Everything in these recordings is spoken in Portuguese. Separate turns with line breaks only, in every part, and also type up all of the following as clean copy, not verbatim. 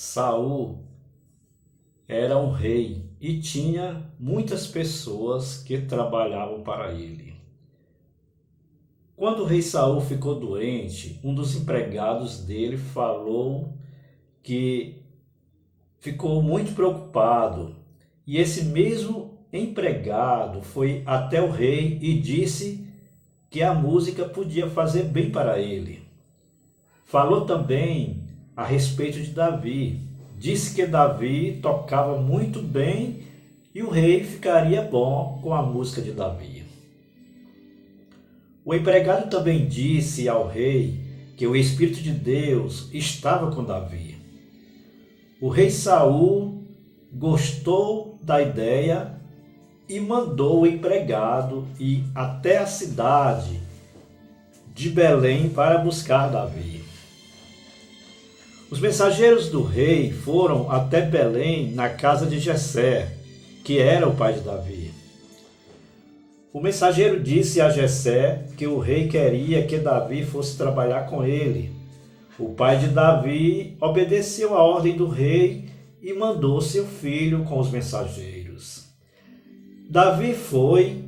Saul era um rei e tinha muitas pessoas que trabalhavam para ele. Quando o rei Saul ficou doente, um dos empregados dele falou que ficou muito preocupado. E esse mesmo empregado foi até o rei e disse que a música podia fazer bem para ele. Falou também a respeito de Davi. Disse que Davi tocava muito bem e o rei ficaria bom com a música de Davi. O empregado também disse ao rei que o Espírito de Deus estava com Davi. O rei Saul gostou da ideia e mandou o empregado ir até a cidade de Belém para buscar Davi. Os mensageiros do rei foram até Belém na casa de Jessé, que era o pai de Davi. O mensageiro disse a Jessé que o rei queria que Davi fosse trabalhar com ele. O pai de Davi obedeceu a ordem do rei e mandou seu filho com os mensageiros. Davi foi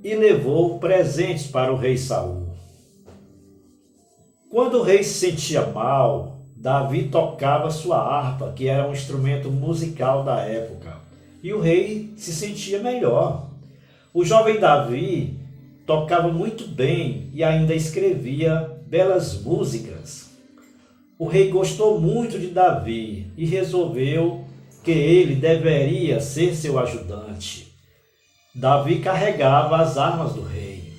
e levou presentes para o rei Saul. Quando o rei se sentia mal, Davi tocava sua harpa, que era um instrumento musical da época, e o rei se sentia melhor. O jovem Davi tocava muito bem e ainda escrevia belas músicas. O rei gostou muito de Davi e resolveu que ele deveria ser seu ajudante. Davi carregava as armas do rei.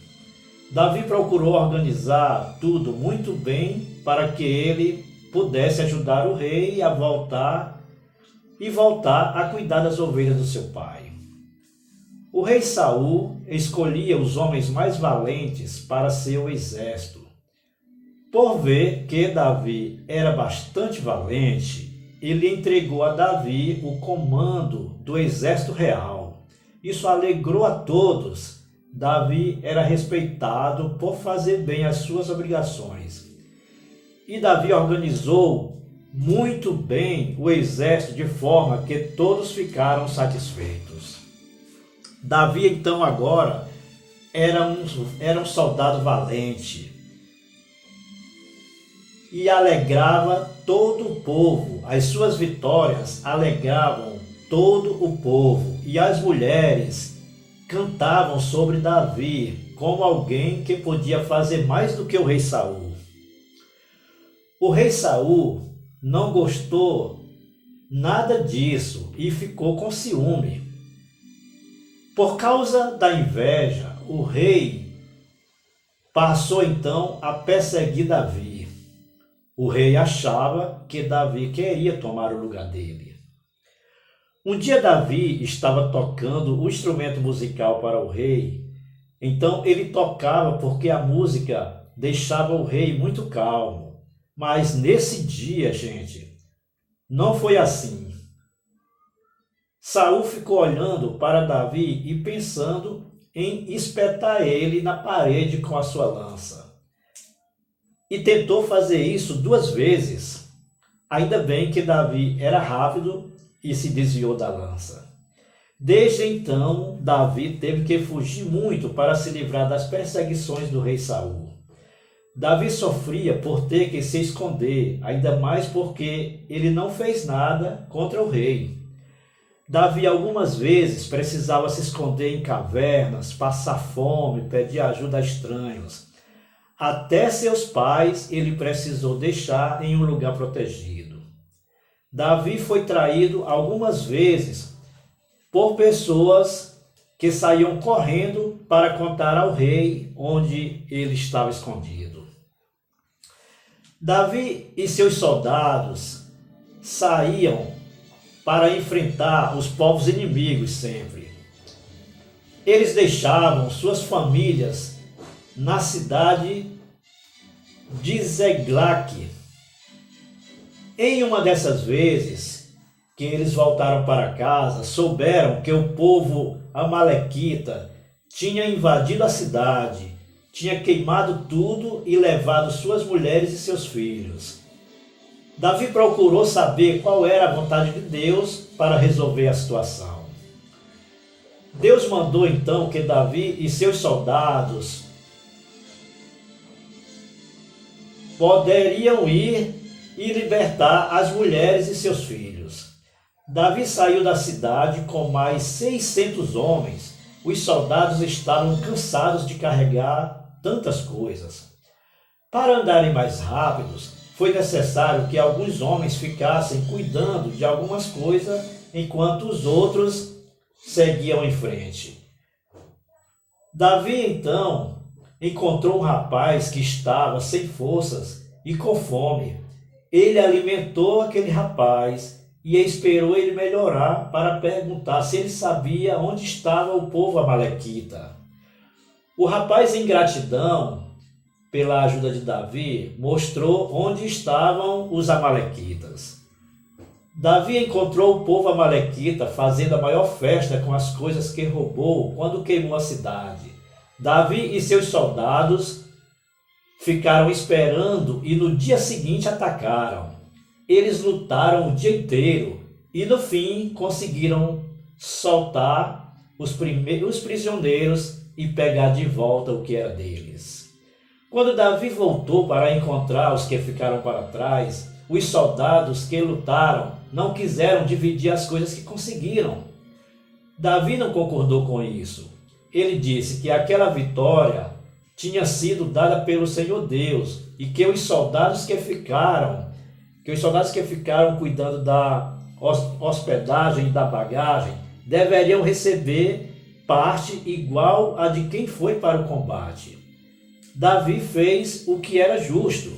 Davi procurou organizar tudo muito bem para que ele pudesse ajudar o rei a voltar a cuidar das ovelhas do seu pai. O rei Saul escolhia os homens mais valentes para seu exército. Por ver que Davi era bastante valente, ele entregou a Davi o comando do exército real. Isso alegrou a todos. Davi era respeitado por fazer bem as suas obrigações. E Davi organizou muito bem o exército de forma que todos ficaram satisfeitos. Davi então agora era um soldado valente e alegrava todo o povo. As suas vitórias alegravam todo o povo e as mulheres cantavam sobre Davi como alguém que podia fazer mais do que o rei Saul. O rei Saul não gostou nada disso e ficou com ciúme. Por causa da inveja, o rei passou então a perseguir Davi. O rei achava que Davi queria tomar o lugar dele. Um dia Davi estava tocando um instrumento musical para o rei. Então ele tocava porque a música deixava o rei muito calmo. Mas nesse dia, gente, não foi assim. Saul ficou olhando para Davi e pensando em espetar ele na parede com a sua lança. E tentou fazer isso 2 vezes. Ainda bem que Davi era rápido e se desviou da lança. Desde então, Davi teve que fugir muito para se livrar das perseguições do rei Saul. Davi sofria por ter que se esconder, ainda mais porque ele não fez nada contra o rei. Davi algumas vezes precisava se esconder em cavernas, passar fome, pedir ajuda a estranhos. Até seus pais ele precisou deixar em um lugar protegido. Davi foi traído algumas vezes por pessoas que saíam correndo para contar ao rei onde ele estava escondido. Davi e seus soldados saíam para enfrentar os povos inimigos sempre. Eles deixavam suas famílias na cidade de Zeglac. Em uma dessas vezes que eles voltaram para casa, souberam que o povo amalequita tinha invadido a cidade, tinha queimado tudo e levado suas mulheres e seus filhos. Davi procurou saber qual era a vontade de Deus para resolver a situação. Deus mandou então que Davi e seus soldados poderiam ir e libertar as mulheres e seus filhos. Davi saiu da cidade com mais 600 homens. Os soldados estavam cansados de carregar tantas coisas. Para andarem mais rápidos, foi necessário que alguns homens ficassem cuidando de algumas coisas enquanto os outros seguiam em frente. Davi então encontrou um rapaz que estava sem forças e com fome. Ele alimentou aquele rapaz e esperou ele melhorar para perguntar se ele sabia onde estava o povo amalequita. O rapaz, em gratidão pela ajuda de Davi, mostrou onde estavam os amalequitas. Davi encontrou o povo amalequita fazendo a maior festa com as coisas que roubou quando queimou a cidade. Davi e seus soldados ficaram esperando e no dia seguinte atacaram. Eles lutaram o dia inteiro e no fim conseguiram soltar os prisioneiros e pegar de volta o que era deles. Quando Davi voltou para encontrar os que ficaram para trás, os soldados que lutaram não quiseram dividir as coisas que conseguiram. Davi não concordou com isso. Ele disse que aquela vitória tinha sido dada pelo Senhor Deus e que os soldados que ficaram cuidando da hospedagem e da bagagem deveriam receber parte igual a de quem foi para o combate. Davi fez o que era justo.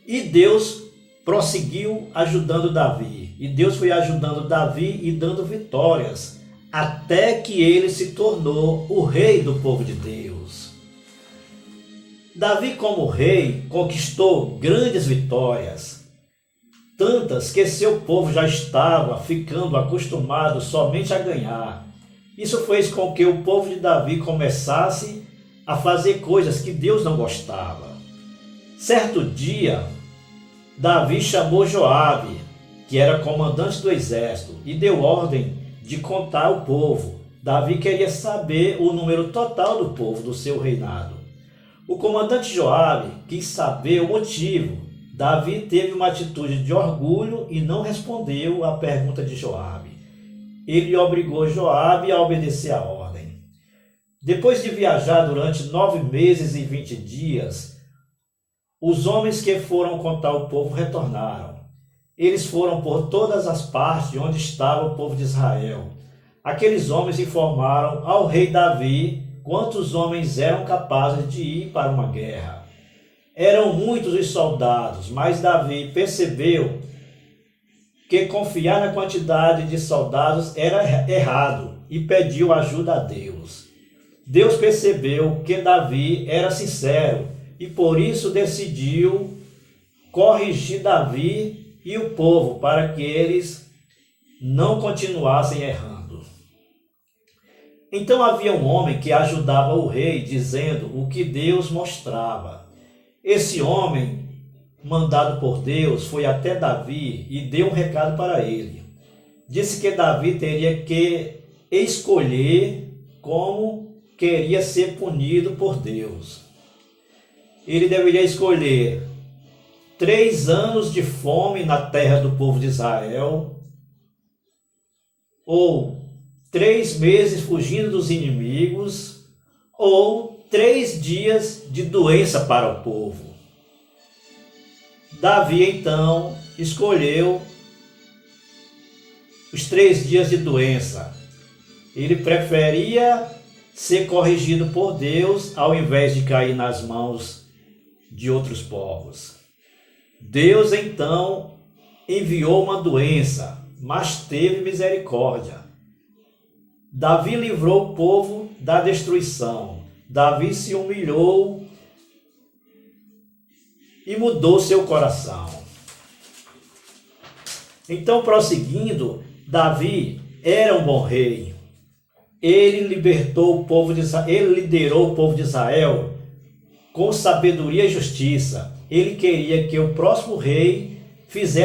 E Deus prosseguiu ajudando Davi. E Deus foi ajudando Davi e dando vitórias, até que ele se tornou o rei do povo de Deus. Davi, como rei, conquistou grandes vitórias, tantas que seu povo já estava ficando acostumado somente a ganhar. Isso fez com que o povo de Davi começasse a fazer coisas que Deus não gostava. Certo dia, Davi chamou Joabe, que era comandante do exército, e deu ordem de contar o povo. Davi queria saber o número total do povo do seu reinado. O comandante Joabe quis saber o motivo. Davi teve uma atitude de orgulho e não respondeu à pergunta de Joabe. Ele obrigou Joabe a obedecer a ordem. Depois de viajar durante 9 meses e 20 dias, os homens que foram contar o povo retornaram. Eles foram por todas as partes onde estava o povo de Israel. Aqueles homens informaram ao rei Davi quantos homens eram capazes de ir para uma guerra. Eram muitos os soldados, mas Davi percebeu que confiar na quantidade de soldados era errado e pediu ajuda a Deus. Deus percebeu que Davi era sincero e por isso decidiu corrigir Davi e o povo para que eles não continuassem errando. Então havia um homem que ajudava o rei, dizendo o que Deus mostrava. Esse homem, mandado por Deus, foi até Davi e deu um recado para ele. Disse que Davi teria que escolher como queria ser punido por Deus. Ele deveria escolher 3 anos de fome na terra do povo de Israel, ou 3 meses fugindo dos inimigos, ou 3 dias de doença para o povo. Davi então escolheu os 3 dias de doença. Ele preferia ser corrigido por Deus ao invés de cair nas mãos de outros povos. Deus então enviou uma doença, mas teve misericórdia. Davi livrou o povo da destruição. Davi se humilhou e mudou seu coração. Então, prosseguindo, Davi era um bom rei. Ele libertou o povo de Israel, ele liderou o povo de Israel com sabedoria e justiça. ele queria que o próximo rei fizesse